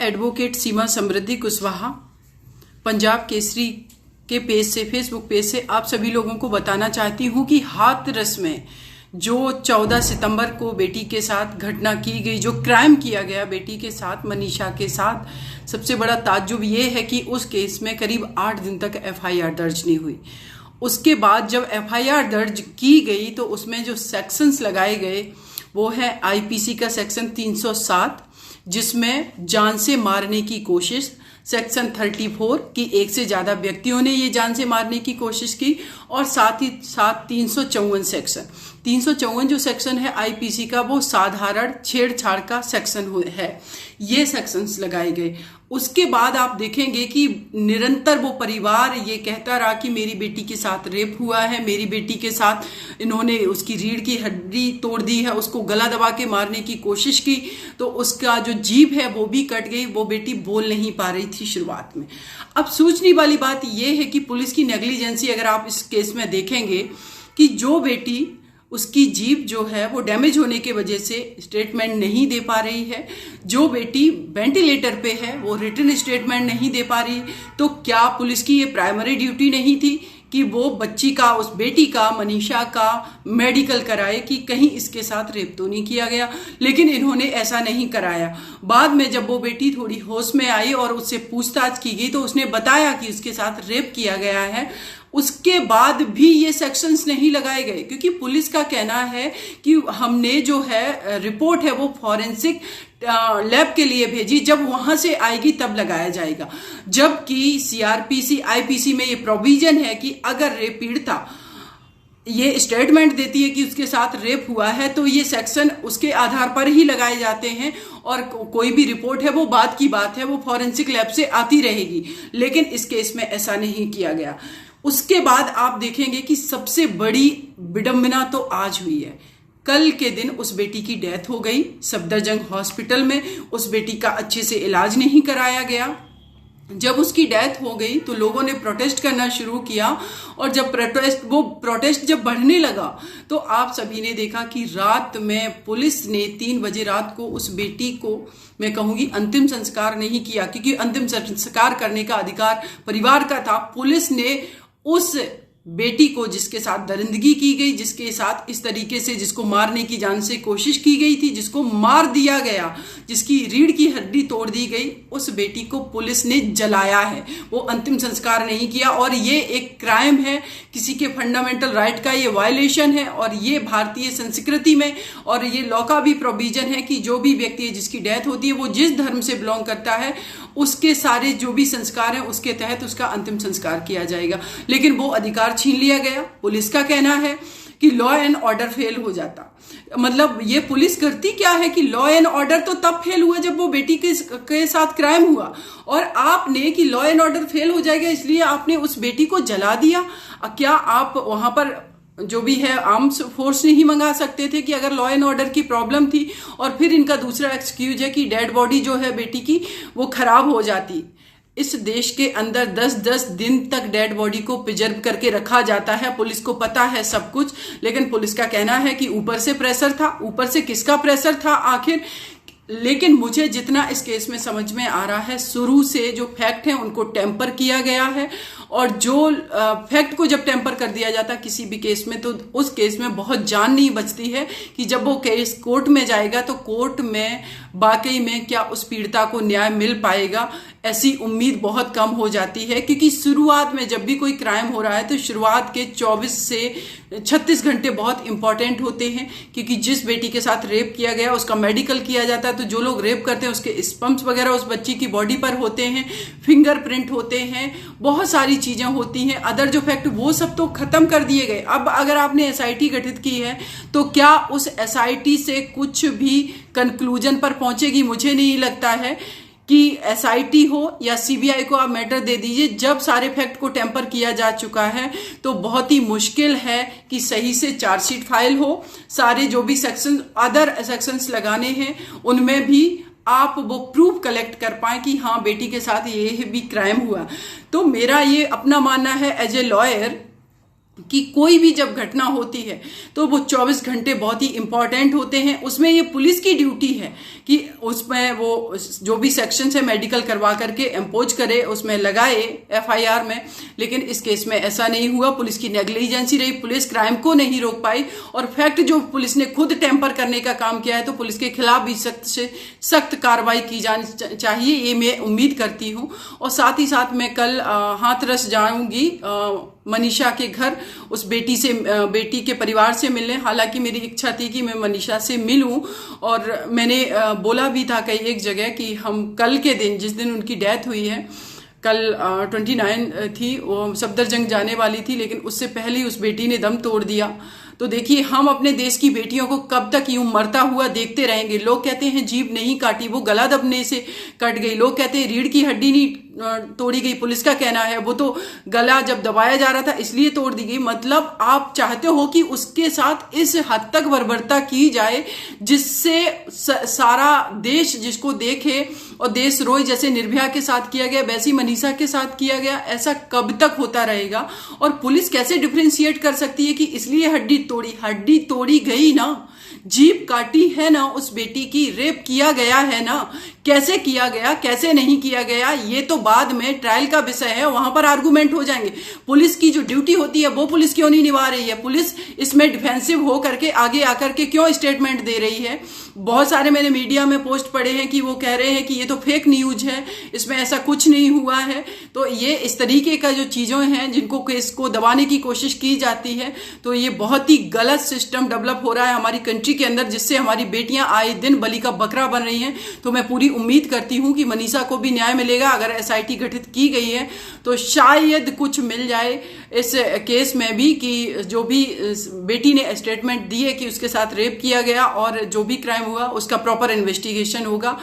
Advocate सीमा समृद्धि कुशवाहा पंजाब केसरी के page से, Facebook page से आप सभी लोगों को बताना चाहती हूं कि हाथरस में जो 14 सितंबर को बेटी के साथ घटना की गई, जो क्राइम किया गया बेटी के साथ, मनीषा के साथ, सबसे बड़ा ताज्जुब ये है कि उस केस में करीब 8 दिन तक एफआईआर दर्ज नहीं हुई। उसके बाद जब एफआईआर दर्ज की गई तो उसमें जो सेक्शंस लगाए गए वो है आईपीसी का सेक्शन 307, जिसमें जान से मारने की कोशिश, सेक्शन 34 कि एक से ज्यादा व्यक्तियों ने ये जान से मारने की कोशिश की, और साथ ही साथ 354 सेक्शन 354 जो सेक्शन है आईपीसी का वो साधारण छेड़छाड़ का सेक्शन है। ये सेक्शंस लगाए गए। उसके बाद आप देखेंगे कि निरंतर वो परिवार ये कहता रहा कि मेरी बेटी के साथ रेप हुआ है, मेरी बेटी के साथ इन्होंने उसकी रीढ़ की हड्डी तोड़ दी है, उसको गला दबा के मारने की कोशिश की तो उसका जो जीभ है वो भी कट गई, वो बेटी बोल नहीं पा रही थी शुरुआत में। अब सोचने वाली बात ये है कि पुलिस की नेग्लिजेंसी अगर आप इस केस में देखेंगे कि जो बेटी, उसकी जीभ जो है वो डैमेज होने के वजह से स्टेटमेंट नहीं दे पा रही है, जो बेटी वेंटिलेटर पे है वो रिटन स्टेटमेंट नहीं दे पा रही, तो क्या पुलिस की ये प्राइमरी ड्यूटी नहीं थी कि वो बच्ची का, उस बेटी का, मनीषा का मेडिकल कराए कि कहीं इसके साथ रेप तो नहीं किया गया? लेकिन इन्होंने ऐसा नहीं कराया। बाद में जब वो बेटी थोड़ी होश में आई और उससे पूछताछ की गई तो उसने बताया कि उसके साथ रेप किया गया है। उसके बाद भी ये सेक्शंस नहीं लगाए गए क्योंकि पुलिस का कहना है कि हमने जो है रिपोर्ट है वो फॉरेंसिक लैब के लिए भेजी, जब वहां से आएगी तब लगाया जाएगा। जबकि सीआरपीसी आईपीसी में ये प्रोविजन है कि अगर रेप पीड़िता ये स्टेटमेंट देती है कि उसके साथ रेप हुआ है तो ये सेक्शन उसके आधार पर ही लगाए जाते हैं, और कोई भी रिपोर्ट है वो बाद की बात है, वो फॉरेंसिक लैब से आती रहेगी। लेकिन इस केस में ऐसा नहीं किया गया। उसके बाद आप देखेंगे कि सबसे बड़ी विडंबना तो आज हुई है। कल के दिन उस बेटी की डेथ हो गई सफदरजंग हॉस्पिटल में। उस बेटी का अच्छे से इलाज नहीं कराया गया। जब उसकी डेथ हो गई तो लोगों ने प्रोटेस्ट करना शुरू किया, और जब प्रोटेस्ट जब बढ़ने लगा तो आप सभी ने देखा कि रात में पुलिस ने 3 बजे रात को उस बेटी को, मैं कहूंगी, अंतिम संस्कार नहीं किया, क्योंकि अंतिम संस्कार करने का अधिकार परिवार का था। पुलिस ने उस बेटी को, जिसके साथ दरिंदगी की गई, जिसके साथ इस तरीके से, जिसको मारने की जान से कोशिश की गई थी, जिसको मार दिया गया, जिसकी रीढ़ की हड्डी तोड़ दी गई, उस बेटी को पुलिस ने जलाया है। वो अंतिम संस्कार नहीं किया, और ये एक क्राइम है, किसी के फंडामेंटल राइट का ये वायलेशन है। और ये भारतीय संस्कृति में और ये लॉ का भी प्रोविजन है कि जो भी व्यक्ति है जिसकी डेथ होती है वो जिस धर्म से बिलोंग करता है उसके सारे जो भी संस्कार हैं उसके तहत उसका अंतिम संस्कार किया जाएगा। लेकिन वो अधिकार छीन लिया गया। पुलिस का कहना है कि लॉ एंड ऑर्डर फेल हो जाता। मतलब ये पुलिस करती क्या है कि लॉ एंड ऑर्डर तो तब फेल हुआ जब वो बेटी के साथ क्राइम हुआ, और आपने कि लॉ एंड ऑर्डर फेल हो जाएगा इसलिए आपने उस बेटी को जला दिया। क्या आप वहां पर जो भी है आर्म्स फोर्स नहीं मंगा सकते थे कि अगर लॉ एंड ऑर्डर की प्रॉब्लम थी? और फिर इनका दूसरा एक्सक्यूज है कि डेड बॉडी जो है बेटी की वो खराब हो जाती। इस देश के अंदर 10-10 दिन तक डेड बॉडी को प्रिजर्व करके रखा जाता है। पुलिस को पता है सब कुछ, लेकिन पुलिस का कहना है कि ऊपर से प्रेशर था। ऊपर से किसका प्रेशर था आखिर? लेकिन मुझे जितना इस केस में समझ में आ रहा है, शुरू से जो फैक्ट है उनको टेम्पर किया गया है, और जो फैक्ट को जब टेम्पर कर दिया जाता किसी भी केस में तो उस केस में बहुत जान नहीं बचती है कि जब वो केस कोर्ट में जाएगा तो कोर्ट में वाकई में क्या उस पीड़िता को न्याय मिल पाएगा, ऐसी उम्मीद बहुत कम हो जाती है। क्योंकि शुरुआत में जब भी कोई क्राइम हो रहा है तो शुरुआत के 24 से 36 घंटे बहुत इंपॉर्टेंट होते हैं, क्योंकि जिस बेटी के साथ रेप किया गया उसका मेडिकल किया जाता है। तो जो लोग रेप करते हैं उसके स्पम्स वगैरह उस बच्ची की बॉडी पर होते हैं, फिंगरप्रिंट होते हैं, बहुत सारी चीजें होती हैं। अदर जो फैक्ट वो सब तो खत्म कर दिए गए। अब अगर आपने एसआईटी गठित की है तो क्या उस एसआईटी से कुछ भी कंक्लूजन पर पहुंचेगी? मुझे नहीं लगता है कि एसआईटी हो या सीबीआई को आप मैटर दे दीजिए। जब सारे फैक्ट को टेम्पर किया जा चुका है तो बहुत ही मुश्किल है कि सही से चार्जशीट फाइल हो। सारे जो भी सेक्शन, अदर सेक्शंस लगाने हैं उनमें भी आप वो प्रूफ कलेक्ट कर पाए कि हाँ बेटी के साथ ये भी क्राइम हुआ। तो मेरा ये अपना मानना है एज ए लॉयर कि कोई भी जब घटना होती है तो वो 24 घंटे बहुत ही इंपॉर्टेंट होते हैं। उसमें ये पुलिस की ड्यूटी है कि उसमें वो जो भी सेक्शन है मेडिकल करवा करके इम्पोज करे, उसमें लगाए एफआईआर में। लेकिन इस केस में ऐसा नहीं हुआ, पुलिस की नेग्लिजेंसी रही, पुलिस क्राइम को नहीं रोक पाई। और फैक्ट जो पुलिस ने खुद टेम्पर करने का काम किया है, तो पुलिस के खिलाफ भी सख्त से सख्त कार्रवाई की जानी चाहिए, ये मैं उम्मीद करती हूँ। और साथ ही साथ मैं कल हाथरस जाऊंगी मनीषा के घर, उस बेटी के परिवार से मिलने। हालांकि मेरी इच्छा थी कि मैं मनीषा से मिलूं, और मैंने बोला भी था कई एक जगह कि हम कल के दिन, जिस दिन उनकी डेथ हुई है, कल 29 थी, वो सफदरजंग जाने वाली थी, लेकिन उससे पहले ही उस बेटी ने दम तोड़ दिया। तो देखिए, हम अपने देश की बेटियों को कब तक यूं मरता हुआ देखते रहेंगे। लोग कहते हैं जीभ नहीं काटी, वो गला दबने से कट गई। लोग कहते हैं रीढ़ की हड्डी नहीं तोड़ी गई, पुलिस का कहना है वो तो गला जब दबाया जा रहा था इसलिए तोड़ दी गई। मतलब आप चाहते हो कि उसके साथ इस हद तक बर्बरता की जाए जिससे सारा देश जिसको देखे और देश रोए। जैसे निर्भया के साथ किया गया, वैसी मनीषा के साथ किया गया। ऐसा कब तक होता रहेगा? और पुलिस कैसे डिफरेंशिएट कर सकती है कि इसलिए हड्डी तोड़ी गई ना, जीभ काटी है ना, उस बेटी की रेप किया गया है ना। कैसे किया गया, कैसे नहीं किया गया, ये तो बाद में ट्रायल का विषय है, वहां पर आर्गुमेंट हो जाएंगे। पुलिस की जो ड्यूटी होती है वो पुलिस क्यों नहीं निभा रही है? पुलिस इसमें डिफेंसिव हो करके आगे आकर के क्यों स्टेटमेंट दे रही है? बहुत सारे मैंने मीडिया में पोस्ट पढ़े हैं कि वो कह रहे हैं कि ये तो फेक न्यूज है, इसमें ऐसा कुछ नहीं हुआ है। तो ये इस तरीके का जो चीजें हैं जिनको केस को दबाने की कोशिश की जाती है, तो ये बहुत ही गलत सिस्टम डेवलप हो रहा है हमारी कंट्री के अंदर, जिससे हमारी बेटियां आए दिन बलि का बकरा बन रही हैं। तो मैं पूरी उम्मीद करती हूं कि मनीषा को भी न्याय मिलेगा। अगर एसआईटी गठित की गई है तो शायद कुछ मिल जाए इस केस में भी, कि जो भी बेटी ने स्टेटमेंट दी है कि उसके साथ रेप किया गया और जो भी क्राइम हुआ उसका प्रॉपर इन्वेस्टिगेशन होगा।